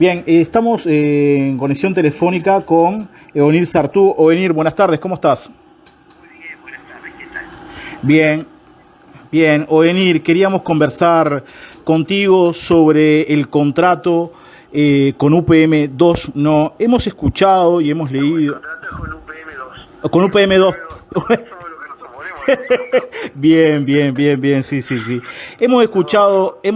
Bien, estamos en conexión telefónica con Eonir Sartú. Eonir, buenas tardes, ¿cómo estás? Muy bien, buenas tardes, ¿qué tal? Bien, bien. Eonir, queríamos conversar contigo sobre el contrato con UPM-2. No, hemos escuchado y hemos No, el leído. contrato es con UPM2. Con UPM-2. Nosotros somos los que nos oponemos al contrato. Bien, bien, bien, bien, sí, sí, sí. Hemos escuchado en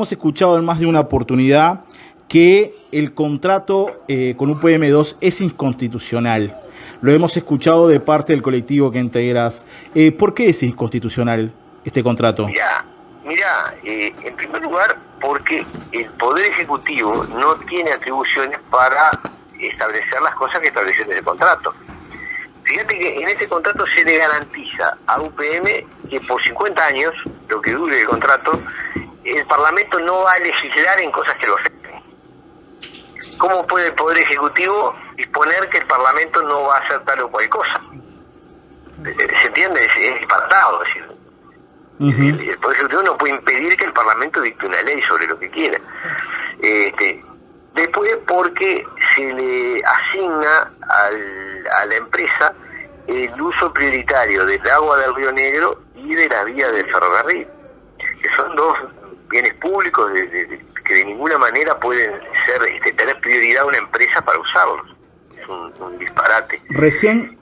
más de una oportunidad que el contrato con UPM2 es inconstitucional. Lo hemos escuchado de parte del colectivo que integras. ¿Por qué es inconstitucional este contrato? Mirá, en primer lugar, porque el Poder Ejecutivo no tiene atribuciones para establecer las cosas que establece en el contrato. Fíjate que en este contrato se le garantiza a UPM que por 50 años, lo que dure el contrato, el Parlamento no va a legislar en cosas que lo afecten. ¿Cómo puede el Poder Ejecutivo disponer que el Parlamento no va a hacer tal o cual cosa? ¿Se entiende? Es disparatado. Es decir, el Poder Ejecutivo no puede impedir que el Parlamento dicte una ley sobre lo que quiera. Después, porque se le asigna a la empresa el uso prioritario del agua del Río Negro y de la vía del ferrocarril, que son dos bienes públicos que de ninguna manera pueden tener prioridad a una empresa para usarlos. Es un disparate. Recién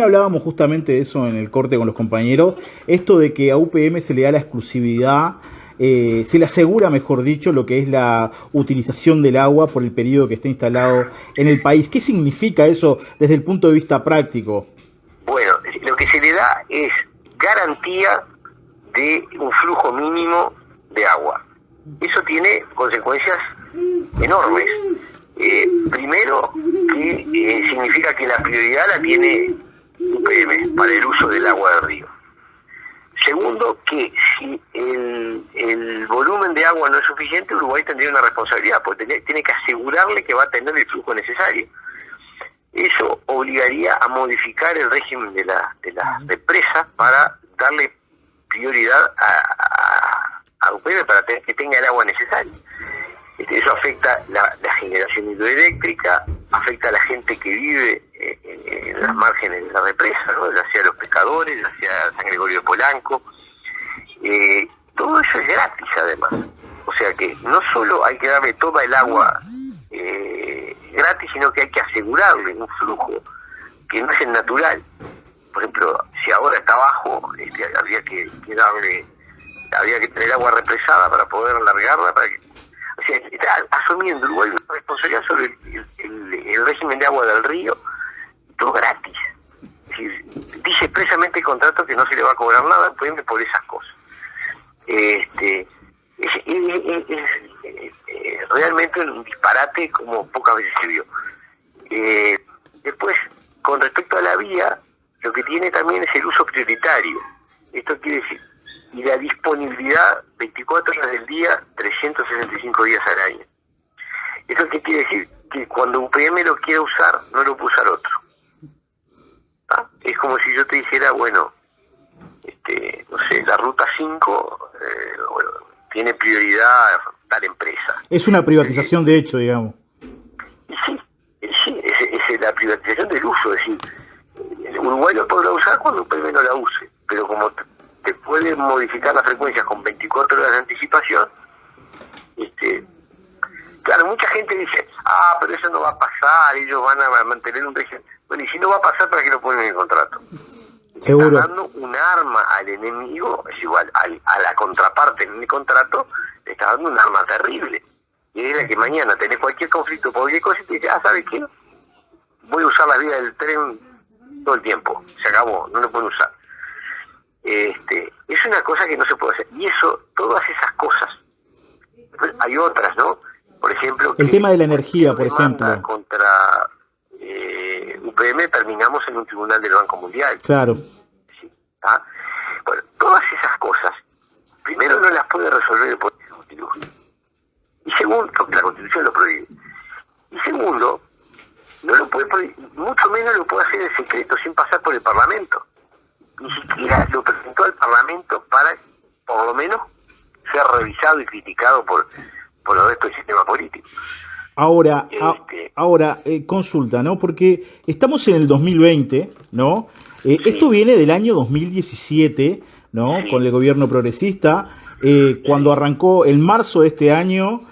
hablábamos justamente de eso en el corte con los compañeros, esto de que a UPM se le da la exclusividad, se le asegura, mejor dicho, lo que es la utilización del agua por el periodo que esté instalado en el país. ¿Qué significa eso desde el punto de vista práctico? Bueno, lo que se le da es garantía de un flujo mínimo de agua. Eso tiene consecuencias enormes. Primero, que significa que la prioridad la tiene UPM para el uso del agua del río. Segundo, que si el volumen de agua no es suficiente, Uruguay tendría una responsabilidad, porque tiene que asegurarle que va a tener el flujo necesario. Eso obligaría a modificar el régimen de las represas para darle prioridad a UPM para que tenga el agua necesaria. Eso afecta la generación hidroeléctrica, afecta a la gente que vive en las márgenes de la represa, ¿no? Ya sea los pescadores, ya sea San Gregorio de Polanco. Todo eso es gratis, además. O sea que no solo hay que darle toda el agua gratis, sino que hay que asegurarle un flujo que no es el natural. Por ejemplo, si ahora está bajo, habría que tener agua represada para poder alargarla, o sea, está asumiendo Uruguay una responsabilidad sobre el régimen de agua del río, todo gratis. Es decir, dice expresamente el contrato que no se le va a cobrar nada por esas cosas. Es realmente un disparate como pocas veces se vio. Después, con respecto a la vía, lo que tiene también es el uso prioritario. Esto quiere decir, y la disponibilidad 24 horas del día, 365 días al año. ¿Eso qué quiere decir? Que cuando UPM lo quiera usar, no lo puede usar otro. ¿Ah? Es como si yo te dijera, bueno, no sé, la ruta 5 tiene prioridad tal empresa. Es una privatización de hecho, digamos. Y sí, es la privatización del uso. Es decir, Uruguay lo podrá usar cuando UPM no la use, pero como te pueden modificar las frecuencias con 24 horas de anticipación, claro, mucha gente dice, pero eso no va a pasar, ellos van a mantener un régimen. Bueno, y si no va a pasar, ¿para qué lo ponen en el contrato? Seguro. Están dando un arma al enemigo, es igual, a la contraparte en el contrato, le está dando un arma terrible. Y es la que mañana tenés cualquier conflicto, cualquier cosa, y te dice, ¿sabes qué? Voy a usar la vía del tren todo el tiempo, se acabó, no lo pueden usar. Es una cosa que no se puede hacer. Y eso, todas esas cosas, pues hay otras, ¿no? Por ejemplo, el tema de la energía, por ejemplo. Contra UPM terminamos en un tribunal del Banco Mundial. Claro. ¿Sí? ¿Ah? Bueno, todas esas cosas, primero no las puede resolver el Poder Ejecutivo. Y segundo, porque la Constitución lo prohíbe. Y segundo, no lo puede prohibir, mucho menos lo puede hacer en secreto, sin pasar por el Parlamento. Ni siquiera lo presentó al Parlamento para, por lo menos, ser revisado y criticado por el resto del sistema político. Ahora, consulta, ¿no? Porque estamos en el 2020, ¿no? Esto viene del año 2017, ¿no? Sí. Con el gobierno progresista, cuando arrancó en marzo de este año,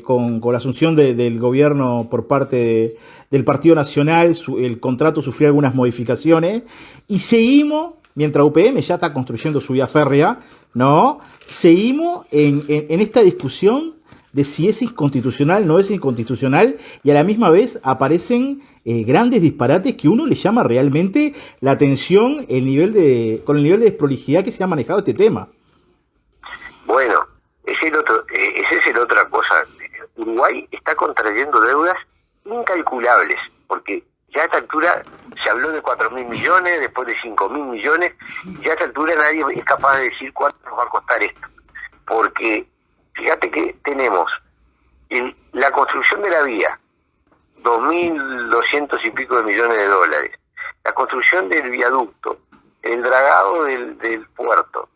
con la asunción del gobierno por parte del Partido Nacional, el contrato sufrió algunas modificaciones y seguimos, mientras UPM ya está construyendo su vía férrea, ¿no? Seguimos en esta discusión de si es inconstitucional, no es inconstitucional, y a la misma vez aparecen grandes disparates que uno le llama realmente la atención con el nivel de desprolijidad que se ha manejado este tema. Bueno, esa es la otra cosa. Uruguay está contrayendo deudas incalculables, porque ya a esta altura se habló de 4.000 millones, después de 5.000 millones, y ya a esta altura nadie es capaz de decir cuánto nos va a costar esto. Porque fíjate que tenemos la construcción de la vía, 2.200 y pico de millones de dólares, la construcción del viaducto, el dragado del puerto,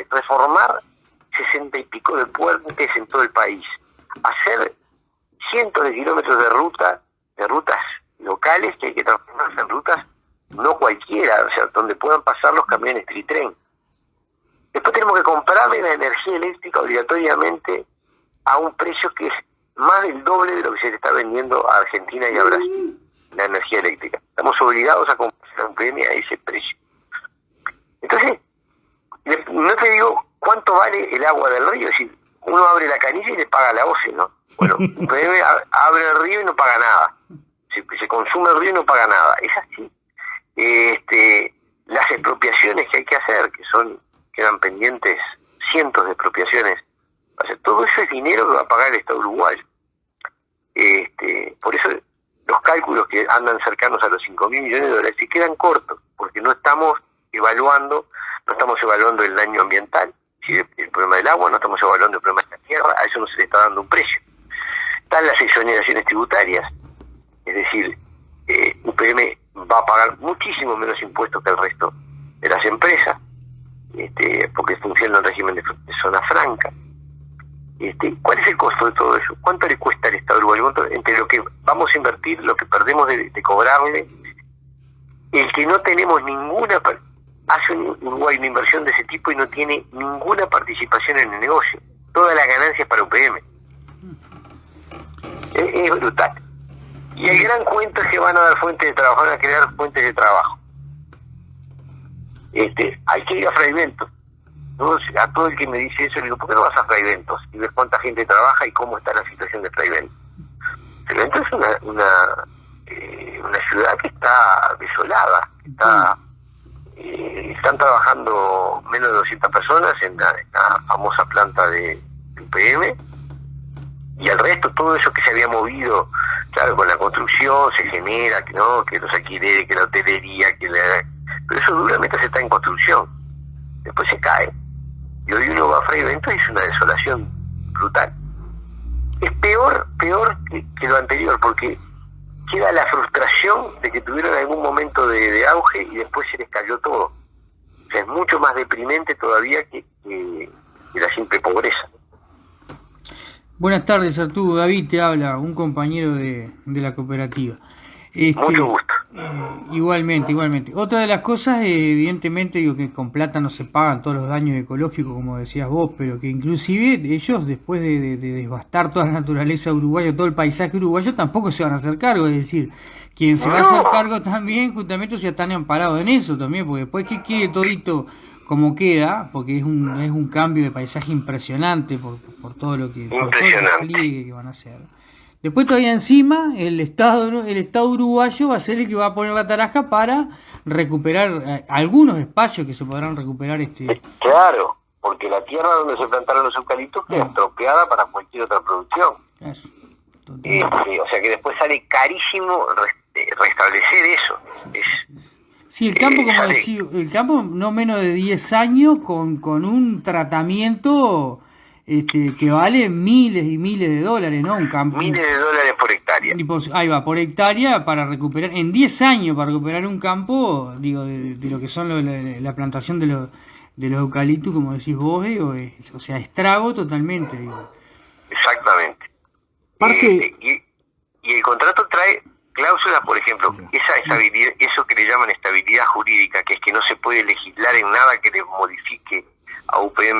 reformar 60 y pico de puentes en todo el país, hacer cientos de kilómetros de rutas locales que hay que transformarse en rutas no cualquiera, o sea, donde puedan pasar los camiones tritren. Después tenemos que comprarle la energía eléctrica obligatoriamente a un precio que es más del doble de lo que se le está vendiendo a Argentina y a Brasil, la energía eléctrica. Estamos obligados a comprar un premio a ese precio. Entonces, no te digo cuánto vale el agua del río, es decir, uno abre la canilla y le paga la OCE, ¿no? Bueno, UPM abre el río y no paga nada. Se consume el río y no paga nada. Es así. Las expropiaciones que hay que hacer, quedan pendientes cientos de expropiaciones. O sea, todo eso es dinero que va a pagar el Estado uruguayo. Por eso los cálculos que andan cercanos a los 5.000 millones de dólares se quedan cortos, porque no estamos evaluando el daño ambiental, si el problema del agua, no estamos evaluando el problema de la tierra, a eso no se le está dando un precio. Están las exoneraciones tributarias, es decir, UPM va a pagar muchísimo menos impuestos que el resto de las empresas, porque funciona en régimen de zona franca. ¿Cuál es el costo de todo eso? ¿Cuánto le cuesta al Estado uruguayo? Entre lo que vamos a invertir, lo que perdemos de cobrarle, el que no tenemos hace Uruguay una inversión de ese tipo y no tiene ninguna participación en el negocio. Toda la ganancia es para UPM. Es brutal. Y el gran cuento es que van a dar fuentes de trabajo, van a crear fuentes de trabajo. Hay que ir a Fray Bentos. A todo el que me dice eso le digo, ¿por qué no vas a Fray Bentos? Y ves cuánta gente trabaja y cómo está la situación de Fray Bentos. Fray Bentos es una ciudad que está desolada, están trabajando menos de 200 personas en la famosa planta de UPM, y el resto, todo eso que se había movido, claro, con la construcción se genera, que los alquileres, que la hotelería, pero eso duramente se está en construcción, después se cae, y hoy uno va a Fray Bentos y es una desolación brutal. Es peor que lo anterior, porque queda la frustración de que tuvieron algún momento de auge y después se les cayó todo. O sea, es mucho más deprimente todavía que la simple pobreza. Buenas tardes, Arturo. David te habla, un compañero de la cooperativa. Mucho gusto. Igualmente. Otra de las cosas, evidentemente, digo que con plata no se pagan todos los daños ecológicos, como decías vos, pero que inclusive ellos, después de devastar toda la naturaleza uruguaya, todo el paisaje uruguayo, tampoco se van a hacer cargo. Es decir, quien se va a hacer cargo también, justamente, ya están amparados en eso también, porque después que quede todito como queda, porque es un cambio de paisaje impresionante por todo lo que que van a hacer. Después todavía encima el Estado uruguayo va a ser el que va a poner la tarasca para recuperar algunos espacios que se podrán recuperar. Claro, porque la tierra donde se plantaron los eucaliptos queda estropeada para cualquier otra producción. Eso, o sea que después sale carísimo restablecer eso. Sí, el campo, como decía, el campo no menos de 10 años con un tratamiento que vale miles y miles de dólares, ¿no? Un campo, miles de dólares por hectárea. Ahí va, por hectárea, para recuperar, en 10 años para recuperar un campo, digo, de lo que son la plantación de los eucaliptos, como decís vos, o sea, estrago totalmente, digo. Exactamente. Parte... Y el contrato trae cláusulas, por ejemplo, esa estabilidad, eso que le llaman estabilidad jurídica, que es que no se puede legislar en nada que le modifique a UPM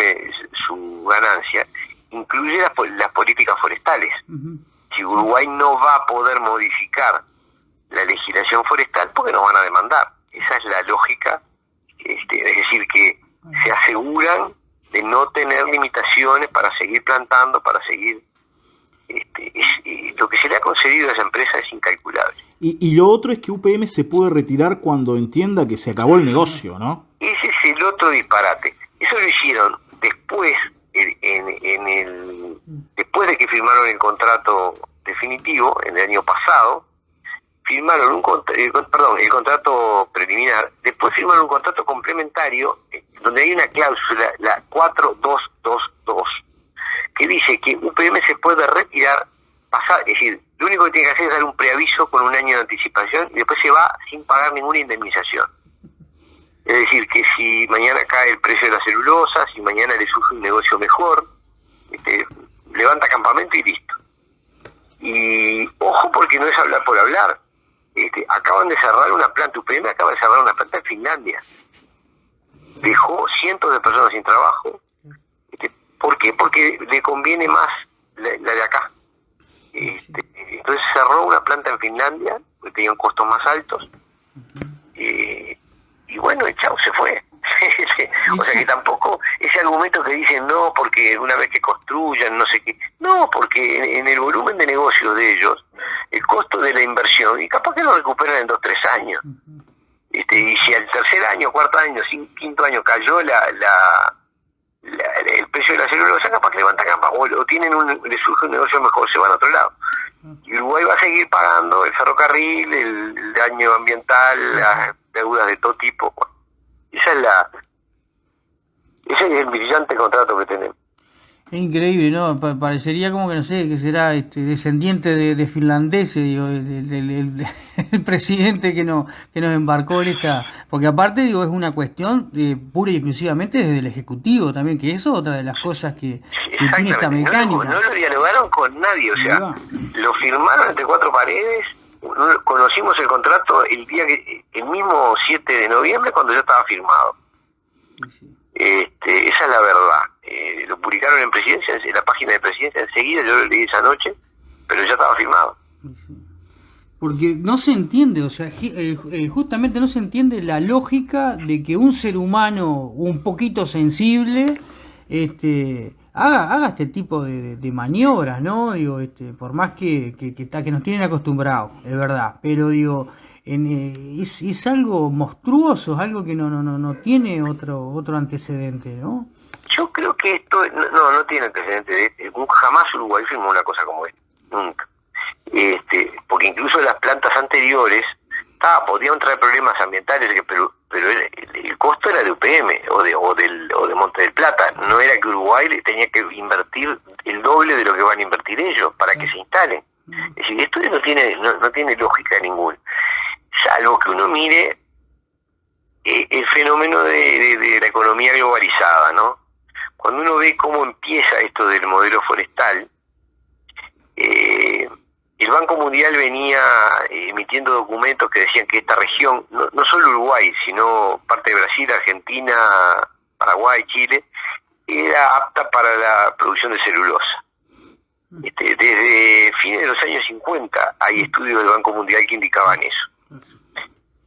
su ganancia, incluye las políticas forestales. Si Uruguay no va a poder modificar la legislación forestal, porque nos van a demandar. Esa es la lógica, es decir, que se aseguran de no tener limitaciones para seguir plantando, para seguir... lo que se le ha concedido a esa empresa es incalculable. Y lo otro es que UPM se puede retirar cuando entienda que se acabó el negocio, ¿no? Ese es el otro disparate. Eso lo hicieron después, después de que firmaron el contrato definitivo, en el año pasado, firmaron el contrato preliminar, después firmaron un contrato complementario, donde hay una cláusula, la 4222, que dice que UPM se puede retirar, es decir, lo único que tiene que hacer es dar un preaviso con un año de anticipación y después se va sin pagar ninguna indemnización. Es decir, que si mañana cae el precio de la celulosa, si mañana le surge un negocio mejor, levanta campamento y listo. Y ojo, porque no es hablar por hablar. Acaban de cerrar una planta, UPM acaba de cerrar una planta en Finlandia. Dejó cientos de personas sin trabajo. ¿Por qué? Porque le conviene más la de acá. Entonces cerró una planta en Finlandia, porque tenían costos más altos, y bueno, el chao, se fue. O sea que tampoco ese argumento que dicen no, porque una vez que construyan, no sé qué, no, porque en el volumen de negocios de ellos, el costo de la inversión, y capaz que lo recuperan en 2-3 años. Y si al tercer año, cuarto año, quinto año cayó el precio de la celulosa, capaz que levanta campa, o le surge un negocio mejor, se van a otro lado. Y Uruguay va a seguir pagando el ferrocarril, el daño ambiental, las deudas de todo tipo. Ese es el brillante contrato que tenemos. Es increíble, ¿no? Parecería como que, no sé, que será descendiente de finlandeses, digo, el presidente que nos embarcó en esta... Porque aparte, digo, es una cuestión pura y exclusivamente desde el Ejecutivo también, que eso es otra de las cosas que tiene esta mecánica. No lo dialogaron con nadie, o sea, lo firmaron entre cuatro paredes, conocimos el contrato el mismo 7 de noviembre cuando ya estaba firmado. Sí. Esa es la verdad. Lo publicaron en Presidencia, en la página de Presidencia enseguida, yo lo leí esa noche, pero ya estaba firmado. Porque no se entiende, o sea, justamente no se entiende la lógica de que un ser humano un poquito sensible haga este tipo de maniobras, ¿no? Digo, por más que nos tienen acostumbrados, es verdad, pero digo, es algo monstruoso, es algo que no tiene otro antecedente, ¿no? Yo creo que esto no tiene antecedente. Jamás Uruguay firmó una cosa como esta, nunca. Porque incluso las plantas anteriores podían traer problemas ambientales, pero el costo era de UPM o de Monte del Plata. No era que Uruguay le tenía que invertir el doble de lo que van a invertir ellos para que se instalen. Es decir, esto no tiene lógica ninguna. Salvo que uno mire el fenómeno de la economía globalizada, ¿no? Cuando uno ve cómo empieza esto del modelo forestal, el Banco Mundial venía emitiendo documentos que decían que esta región, no solo Uruguay, sino parte de Brasil, Argentina, Paraguay, Chile, era apta para la producción de celulosa. Desde fines de los años 50 hay estudios del Banco Mundial que indicaban eso.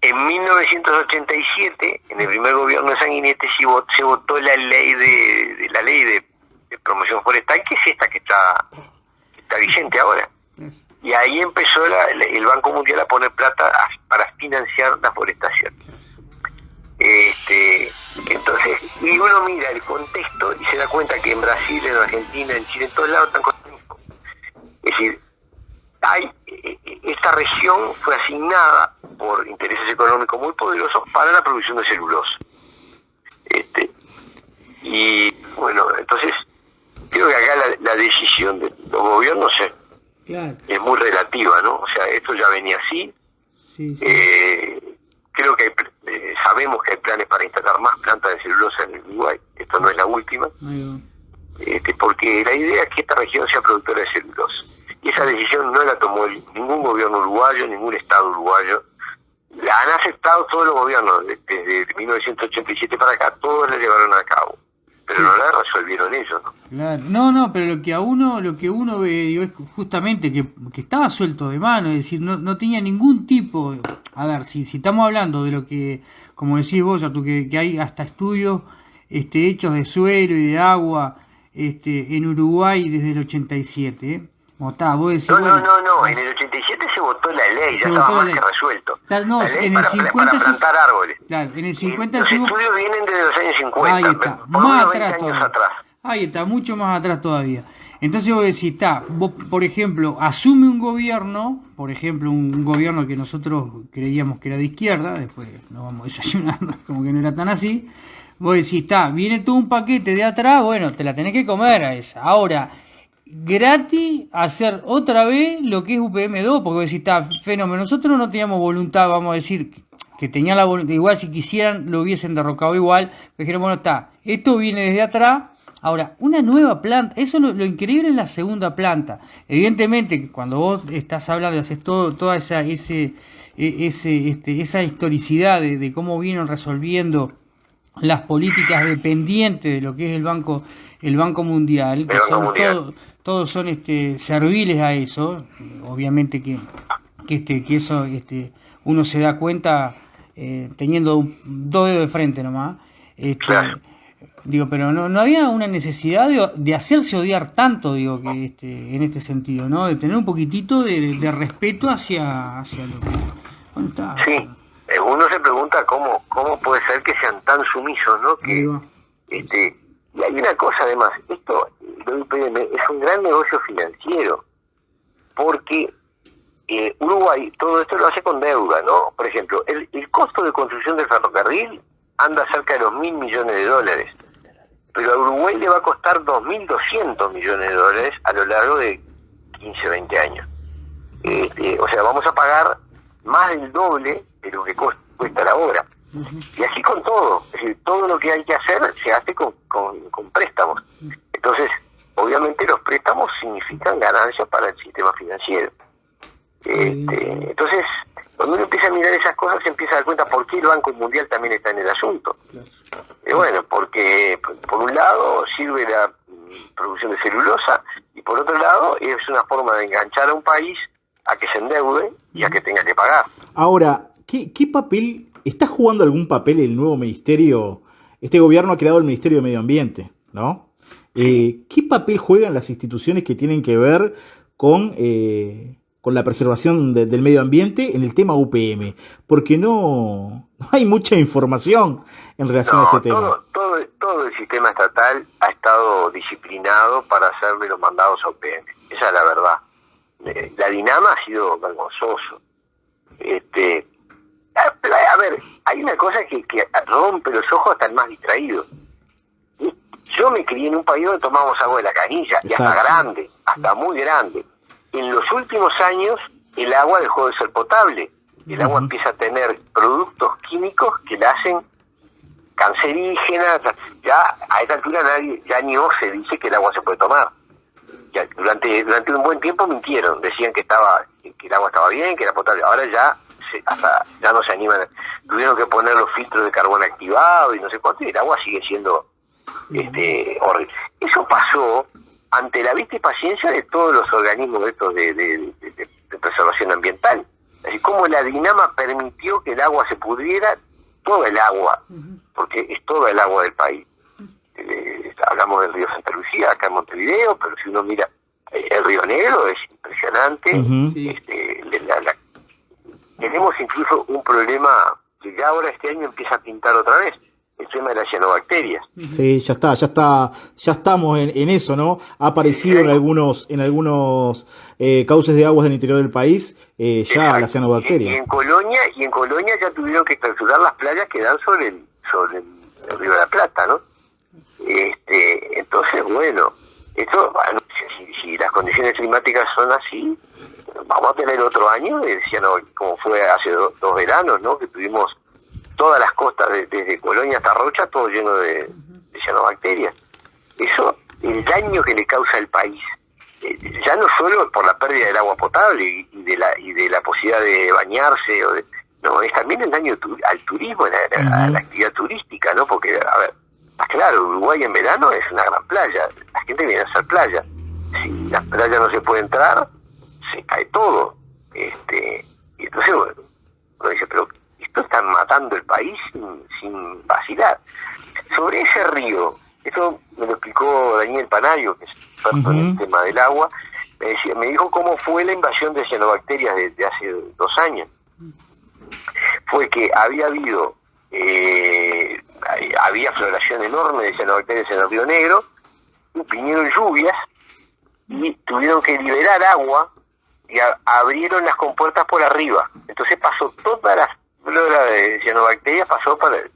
En 1987, en el primer gobierno de Sanguinetti, se votó la ley de promoción forestal, que es esta que está vigente ahora. Y ahí empezó el Banco Mundial a poner plata para financiar la forestación. Entonces, y uno mira el contexto y se da cuenta que en Brasil, en Argentina, en Chile, en todos lados están con lo mismo. Es decir, esta región fue asignada por intereses económicos muy poderosos para la producción de celulosa. Y bueno, entonces creo que acá la decisión de los gobiernos es muy relativa, ¿no? O sea, esto ya venía así. Sí. Creo que sabemos que hay planes para instalar más plantas de celulosa en el Uruguay. Esto no es la última. porque la idea es que esta región sea productora de celulosa. Y esa decisión no la tomó ningún gobierno uruguayo, ningún estado uruguayo. La han aceptado todos los gobiernos, desde 1987 para acá, todos la llevaron a cabo. Pero no la resolvieron ellos, ¿no? Claro. No, pero lo que uno ve, digo, es justamente que estaba suelto de mano, es decir, no tenía ningún tipo. A ver, si estamos hablando de lo que, como decís vos, Arturo, que hay hasta estudios hechos de suelo y de agua en Uruguay desde el 87, ¿eh? Vos decís, no, en el 87 se votó la ley, ya estaba más que resuelto. Claro, no, la ley en el 50 para plantar árboles. Claro, en el 50 los estudios vienen desde los años 50, ahí está, por lo menos 20 años atrás. Ahí está, mucho más atrás todavía. Entonces vos decís, vos, por ejemplo, asume un gobierno, un gobierno que nosotros creíamos que era de izquierda, después nos vamos desayunando, como que no era tan así. Vos decís, viene todo un paquete de atrás, bueno, te la tenés que comer a esa. Ahora, gratis hacer otra vez lo que es UPM2, porque vos decís, fenómeno, nosotros no teníamos voluntad, vamos a decir, que tenían la voluntad, igual si quisieran lo hubiesen derrocado igual, pero dijeron, bueno, esto viene desde atrás. Ahora, una nueva planta, eso lo increíble es la segunda planta. Evidentemente, cuando vos estás hablando, haces toda esa historicidad de cómo vienen resolviendo las políticas dependientes de lo que es el Banco Mundial, que todos son serviles a eso. Obviamente que eso uno se da cuenta teniendo dos dedos de frente nomás. Claro. Digo, pero no había una necesidad de hacerse odiar tanto, digo, que en este sentido, ¿no? De tener un poquitito de respeto hacia lo que... Bueno, está. Sí, uno se pregunta cómo puede ser que sean tan sumisos, ¿no? Que y hay una cosa además, esto lo IPM es un gran negocio financiero, porque Uruguay todo esto lo hace con deuda, ¿no? Por ejemplo, el costo de construcción del ferrocarril anda cerca de los $1.000 millones, pero a Uruguay le va a costar 2.200 millones de dólares a lo largo de 15, 20 años. O sea, vamos a pagar más del doble de lo que cuesta la obra. Y así con todo, es decir, todo lo que hay que hacer se hace con préstamos. Entonces, obviamente los préstamos significan ganancias para el sistema financiero. Entonces, cuando uno empieza a mirar esas cosas, se empieza a dar cuenta por qué el Banco Mundial también está en el asunto. Bueno, porque por un lado sirve la producción de celulosa y por otro lado es una forma de enganchar a un país a que se endeude y a que tenga que pagar. Ahora, ¿qué papel, está jugando algún papel el nuevo ministerio? Este gobierno ha creado el Ministerio de Medio Ambiente, ¿no? ¿Qué papel juegan las instituciones que tienen que ver con la preservación del medio ambiente en el tema UPM? Porque no hay mucha información en relación a este tema. Todo el sistema estatal ha estado disciplinado para hacerle los mandados a UPM. Esa es la verdad. La Dinama ha sido vergonzoso. A ver, hay una cosa que rompe los ojos hasta el más distraído. Yo me crié en un país donde tomamos agua de la canilla, y hasta grande, hasta muy grande. En los últimos años, el agua dejó de ser potable. El agua empieza a tener productos químicos que la hacen cancerígena. Ya a esta altura ya ni se dice que el agua se puede tomar. Ya, durante un buen tiempo mintieron, decían que el agua estaba bien, que era potable. Ahora ya no se animan. Tuvieron que poner los filtros de carbón activado y no sé cuánto, y el agua sigue siendo horrible. Eso pasó ante la vista y paciencia de todos los organismos estos de preservación ambiental. Así como la Dinama permitió que el agua se pudriera, toda el agua, porque es toda el agua del país. Hablamos del río Santa Lucía, acá en Montevideo, pero si uno mira el río Negro es impresionante. Tenemos incluso un problema que ya ahora este año empieza a pintar otra vez, el tema de las cianobacterias. Sí, ya estamos en eso, ¿no? Ha aparecido en algunos cauces de aguas del interior del país ya la cianobacteria. Y en Colonia ya tuvieron que clausurar las playas que dan sobre el río de la Plata, ¿no? Entonces, bueno, si las condiciones climáticas son así, vamos a tener otro año, como fue hace dos veranos, ¿no? Que tuvimos todas las costas, desde Colonia hasta Rocha, todo lleno de cianobacterias. Eso el daño que le causa al país, ya no solo por la pérdida del agua potable y de la posibilidad de bañarse, no, es también el daño al turismo, a la actividad turística, ¿no? Porque, a ver, claro, Uruguay en verano es una gran playa, la gente viene a hacer playa. Si la playa no se puede entrar, se cae todo. Y entonces, bueno, uno dice, pero esto están matando el país sin vacilar. Sobre ese río, esto me lo explicó Daniel Panario, que es experto en el tema del agua, me dijo cómo fue la invasión de cianobacterias desde hace 2 años. Fue que había floración enorme de cianobacterias en el Río Negro, vinieron lluvias y tuvieron que liberar agua y abrieron las compuertas por arriba. Entonces pasó toda la flora de cianobacterias, pasó por el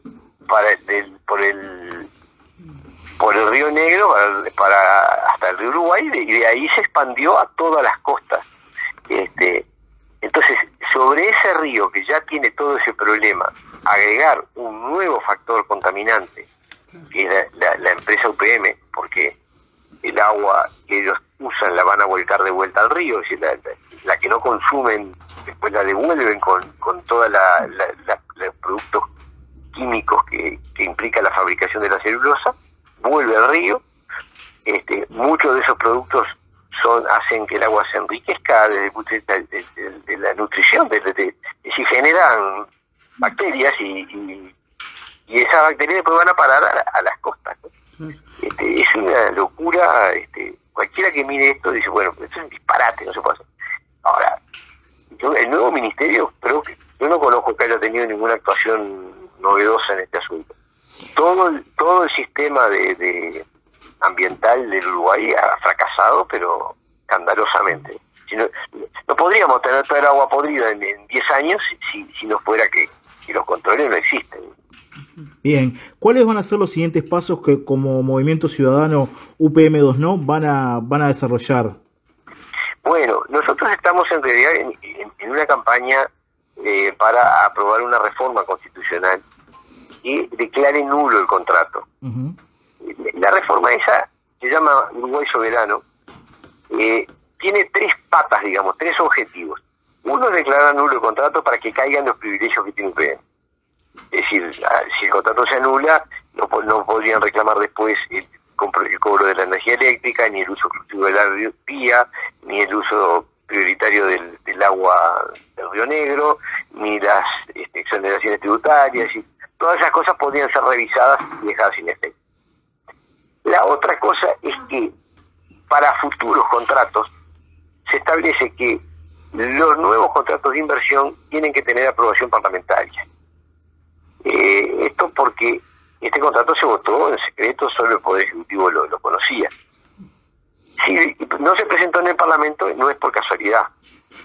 Río Negro hasta el Río Uruguay, y de ahí se expandió a todas las costas. Entonces, sobre ese río que ya tiene todo ese problema, agregar un nuevo factor contaminante, que es la empresa UPM, porque el agua que ellos usan la van a volcar de vuelta al río, es decir, la que no consumen, después la devuelven con todos los productos químicos que implica la fabricación de la celulosa, vuelve al río. Muchos de esos productos hacen que el agua se enriquezca desde el punto de vista de la nutrición, si generan bacterias y esas bacterias después van a parar a las costas, ¿no? Es una locura. Cualquiera que mire esto dice, bueno, esto es un disparate, no se puede hacer. Ahora, el nuevo ministerio, creo que yo no conozco que haya tenido ninguna actuación novedosa en este asunto. Todo el sistema de ambiental del Uruguay ha fracasado, pero escandalosamente. No podríamos tener toda el agua podrida en 10 años si no fuera que los controles no existen. Bien, ¿cuáles van a ser los siguientes pasos que como Movimiento Ciudadano UPM2 No van a desarrollar? Bueno, nosotros estamos en realidad en una campaña para aprobar una reforma constitucional que declare nulo el contrato. La reforma esa, se llama Uruguay Soberano, tiene 3 patas, digamos, 3 objetivos. Uno es declarar nulo el contrato para que caigan los privilegios que tiene UPM. Es decir, si el contrato se anula, no podrían reclamar después el cobro de la energía eléctrica, ni el uso exclusivo de la vía, ni el uso prioritario del agua del Río Negro, ni las exoneraciones tributarias. Y todas esas cosas podrían ser revisadas y dejadas sin efecto. La otra cosa es que para futuros contratos se establece que los nuevos contratos de inversión tienen que tener aprobación parlamentaria. Esto porque este contrato se votó en secreto, solo el Poder Ejecutivo lo conocía. Si no se presentó en el Parlamento, no es por casualidad.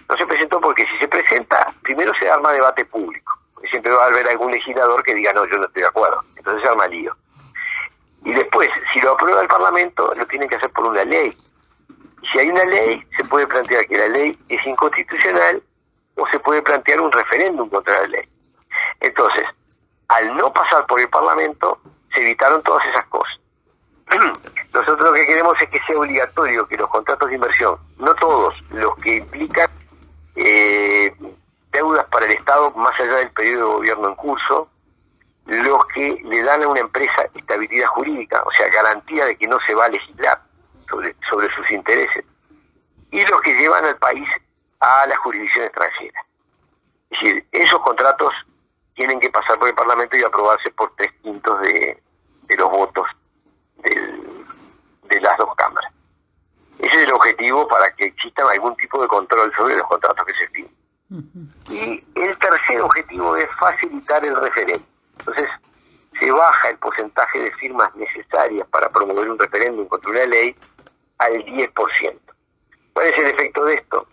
No se presentó porque si se presenta, primero se arma debate público. Porque siempre va a haber algún legislador que diga, no, yo no estoy de acuerdo. Entonces se arma lío. Y después, si lo aprueba el Parlamento, lo tienen que hacer por una ley. Y si hay una ley, se puede plantear que la ley es inconstitucional o se puede plantear un referéndum contra la ley. Entonces, al no pasar por el Parlamento, se evitaron todas esas cosas. Nosotros lo que queremos es que sea obligatorio que los contratos de inversión, no todos, los que implican deudas para el Estado más allá del periodo de gobierno en curso, los que le dan a una empresa estabilidad jurídica, o sea, garantía de que no se va a legislar sobre sus intereses, y los que llevan al país a la jurisdicción extranjera. Es decir, esos contratos tienen que pasar por el Parlamento y aprobarse por 3/5 de los votos de las 2 cámaras. Ese es el objetivo para que exista algún tipo de control sobre los contratos que se firmen. Y el tercer objetivo es facilitar el referéndum. Entonces, se baja el porcentaje de firmas necesarias para promover un referéndum contra una ley al 10%. ¿Cuál es el efecto de esto?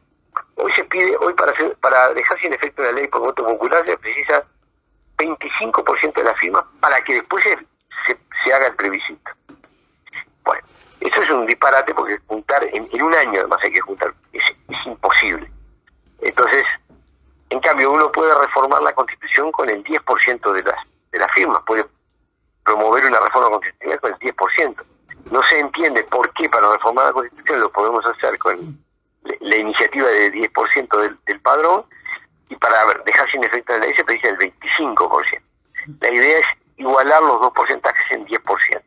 Hoy para dejar sin efecto una ley por voto popular se precisa 25% de las firmas para que después se haga el plebiscito. Bueno, eso es un disparate porque juntar en un año además hay que juntar, es imposible. Entonces, en cambio, uno puede reformar la Constitución con el 10% de las firmas, puede promover una reforma constitucional con el 10%. no se entiende por qué para reformar la Constitución lo podemos hacer con la iniciativa del 10% del padrón, y para dejar sin efecto la ley se precisa el 25%. La idea es igualar los dos porcentajes en 10%.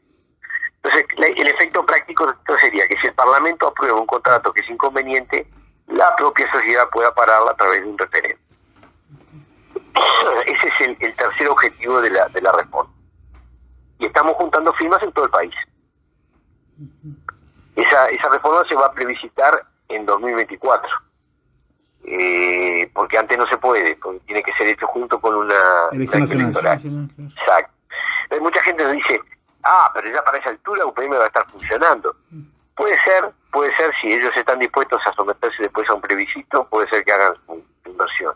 Entonces, el efecto práctico sería que si el Parlamento aprueba un contrato que es inconveniente, la propia sociedad pueda pararla a través de un referéndum. Ese es el tercer objetivo de la reforma. Y estamos juntando firmas en todo el país. Esa reforma se va a plebiscitar en 2024. Porque antes no se puede, porque tiene que ser hecho junto con una elección electoral. Exacto. Hay mucha gente que dice, pero ya para esa altura UPM va a estar funcionando. Puede ser, si ellos están dispuestos a someterse después a un plebiscito, puede ser que hagan su inversión.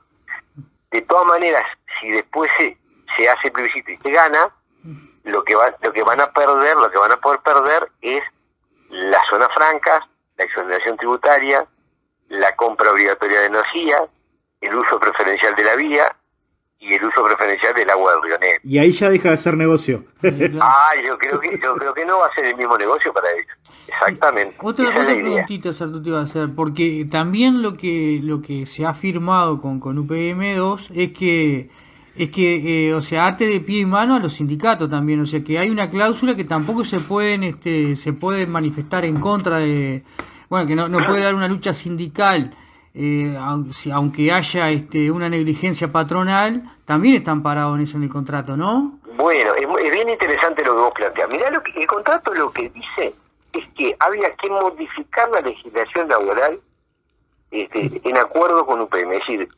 De todas maneras, si después se hace el plebiscito y se gana, lo que van a poder perder es las zonas francas, la exoneración tributaria, la compra obligatoria de energía, el uso preferencial de la vía y el uso preferencial del agua del Río Negro. Y ahí ya deja de ser negocio. Yo creo que no va a ser el mismo negocio para ellos. Exactamente. Otra preguntita, Sarto, te iba a hacer, porque también lo que se ha firmado con UPM2 es que o sea, ate de pie y mano a los sindicatos también, o sea, que hay una cláusula que tampoco se pueden manifestar en contra de, bueno, que no puede dar una lucha sindical, aunque haya una negligencia patronal, también están parados en eso en el contrato, ¿no? Bueno, es bien interesante lo que vos planteás. Mirá, el contrato lo que dice es que había que modificar la legislación laboral en acuerdo con UPM, es decir,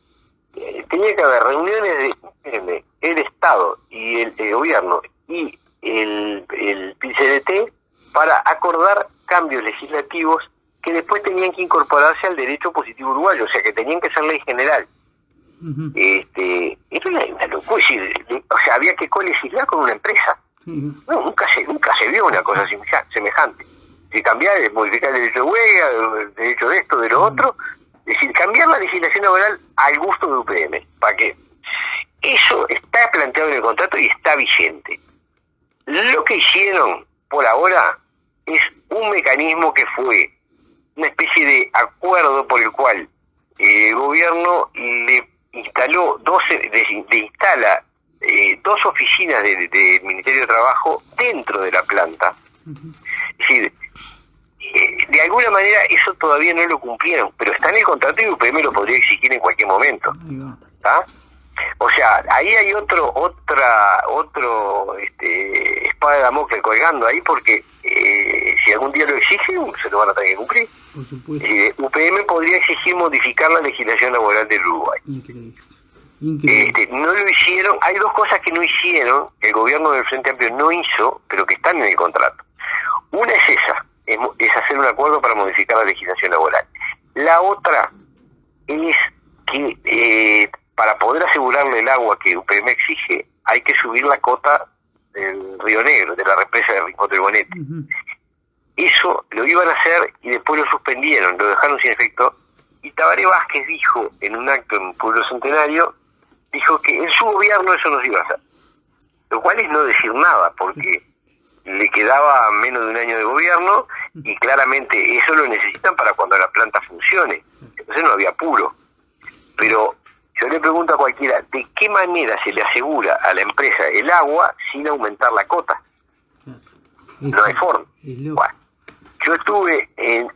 tenía que haber reuniones de UPM, el Estado y el gobierno y el PCDT para acordar cambios legislativos que después tenían que incorporarse al derecho positivo uruguayo, o sea que tenían que ser ley general. Uh-huh. Era una locura, o sea, había que colegislar con una empresa. Uh-huh. No, nunca se vio una cosa semejante. Si cambiar, modificar el derecho de huelga, el derecho de esto, de lo otro, es decir, cambiar la legislación laboral al gusto de UPM, para que eso está planteado en el contrato y está vigente. Lo que hicieron por ahora es un mecanismo que fue una especie de acuerdo por el cual el gobierno le instaló instala dos oficinas del Ministerio de Trabajo dentro de la planta. Uh-huh. Es decir, de alguna manera eso todavía no lo cumplieron, pero está en el contrato y UPM lo podría exigir en cualquier momento. ¿Ah? O sea, ahí hay otro espada de Damocles colgando ahí, porque si algún día lo exigen, se lo van a tener que cumplir. Por supuesto. UPM podría exigir modificar la legislación laboral del Uruguay. Increíble. No lo hicieron. Hay dos cosas que no hicieron, el gobierno del Frente Amplio no hizo, pero que están en el contrato. Una es esa, es hacer un acuerdo para modificar la legislación laboral. La otra es que para poder asegurarle el agua que UPM exige, hay que subir la cota del Río Negro, de la represa de Rincón del Bonete. Uh-huh. Eso lo iban a hacer y después lo suspendieron, lo dejaron sin efecto. Y Tabaré Vázquez dijo en un acto en Pueblo Centenario, dijo que en su gobierno eso no se iba a hacer. Lo cual es no decir nada, porque le quedaba menos de un año de gobierno y claramente eso lo necesitan para cuando la planta funcione. Entonces no había apuro. Pero yo le pregunto a cualquiera, ¿de qué manera se le asegura a la empresa el agua sin aumentar la cota? No hay forma. Bueno, yo estuve en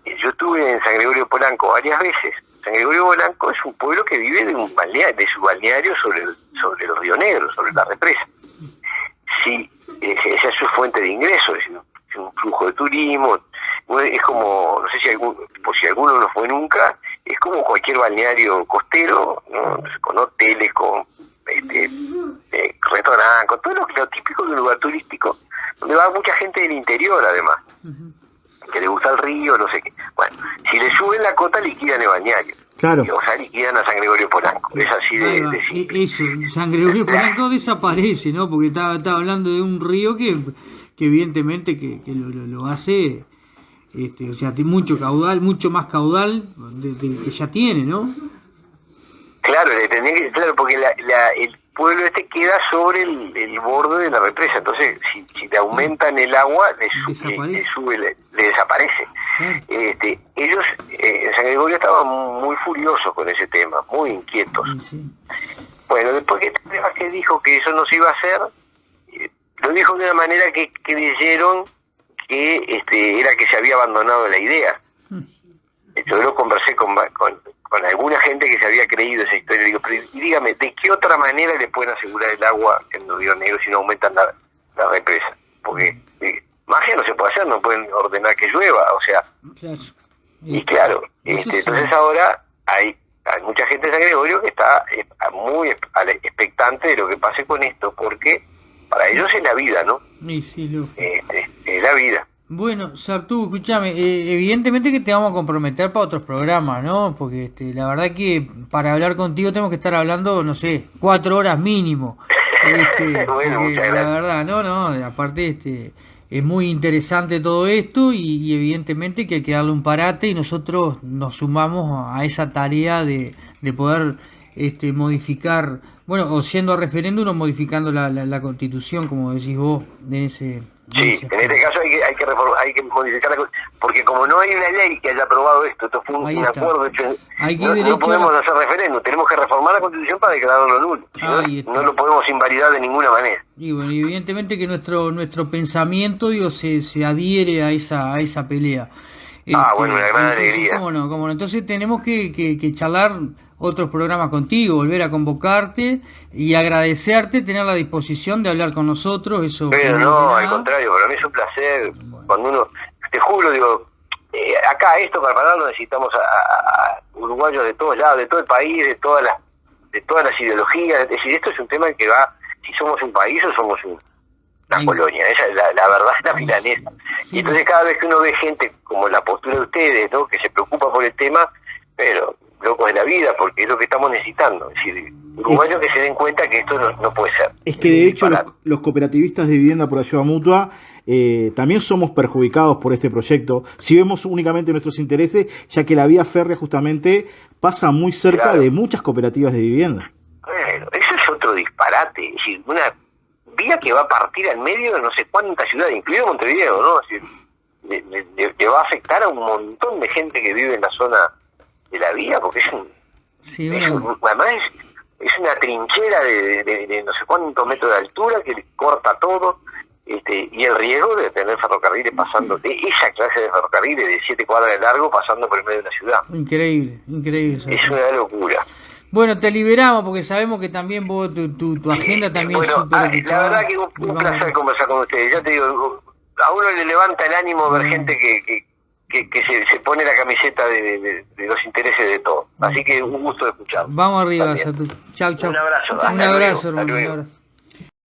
San Gregorio Polanco varias veces. San Gregorio Polanco es un pueblo que vive de su balneario sobre el Río Negro, sobre la represa. Sí, esa es su fuente de ingresos, es un flujo de turismo. Es como, no sé si alguno no fue nunca, es como cualquier balneario costero, ¿no? Con hoteles, con restaurantes, con todo lo típico de un lugar turístico, donde va mucha gente del interior además, que le gusta el río, no sé qué. Bueno, si le suben la cota, liquidan el balneario. Claro. O sea, liquidan a San Gregorio Polanco. Es así de simple. Eso, San Gregorio Polanco desaparece, ¿no? Porque estaba hablando de un río que evidentemente que lo hace, o sea, tiene mucho caudal, mucho más caudal que ya tiene, ¿no? Claro, porque pueblo este queda sobre el borde de la represa, entonces si te aumentan el agua, le desaparece. Ellos en San Gregorio estaban muy furiosos con ese tema, muy inquietos. Bueno, después que dijo que eso no se iba a hacer, lo dijo de una manera que creyeron que era que se había abandonado la idea. Yo lo conversé con alguna gente que se había creído esa historia. Digo, pero dígame, ¿de qué otra manera le pueden asegurar el agua en el Río Negro si no aumentan la represa? Porque magia no se puede hacer, no pueden ordenar que llueva, o sea. Claro. Y claro, entonces ahora hay mucha gente de San Gregorio que está muy expectante de lo que pase con esto, porque para ellos es la vida, ¿no? Sí, es la vida. Bueno, Sartú, escúchame, evidentemente que te vamos a comprometer para otros programas, ¿no? Porque la verdad que para hablar contigo tenemos que estar hablando, no sé, 4 horas mínimo. Bueno, muchas gracias. La verdad, no, aparte es muy interesante todo esto y evidentemente que hay que darle un parate y nosotros nos sumamos a esa tarea de poder modificar, bueno, o siendo referéndum o modificando la Constitución, como decís vos, en ese... Sí, en este caso hay que modificar porque como no hay una ley que haya aprobado esto fue un acuerdo hecho, no podemos hacer referéndum, tenemos que reformar la Constitución para declararlo nulo, no lo podemos invalidar de ninguna manera. Y bueno, evidentemente que nuestro pensamiento se adhiere a esa pelea. Bueno, una gran alegría. ¿Cómo no? Entonces tenemos que charlar otros programas contigo, volver a convocarte y agradecerte, tener la disposición de hablar con nosotros. Eso. Pero no, al contrario, para mí es un placer. Bueno. Cuando uno, te juro, digo, acá para hablarlo necesitamos a uruguayos de todos lados, de todo el país, de todas las ideologías. Es decir, esto es un tema que va, si somos un país o somos una colonia, esa es la verdad, es la milanesa. Sí. Y entonces cada vez que uno ve gente como la postura de ustedes, ¿no?, que se preocupa por el tema, pero locos de la vida, porque es lo que estamos necesitando, es decir, uruguayos que se den cuenta que esto no puede ser. Es que de hecho los cooperativistas de vivienda por ayuda mutua también somos perjudicados por este proyecto, si vemos únicamente nuestros intereses, ya que la vía férrea justamente pasa muy cerca de muchas cooperativas de vivienda. Bueno, eso es otro disparate, es decir, una vía que va a partir al medio de no sé cuántas ciudades, incluido Montevideo, ¿no? Es decir, le va a afectar a un montón de gente que vive en la zona de la vía, porque además es una trinchera de no sé cuántos metros de altura que le corta todo, y el riesgo de tener ferrocarriles pasando, de esa clase de ferrocarriles de 7 cuadras de largo pasando por el medio de la ciudad. Increíble. Es una locura. Bueno, te liberamos porque sabemos que también vos, tu agenda también es súper ocupada. La verdad que un placer conversar con ustedes. Ya te digo, a uno le levanta el ánimo ver gente que se pone la camiseta de los intereses de todos. Así que un gusto de escuchar. Vamos arriba, chau. Un abrazo. Un abrazo, hermano. Un abrazo.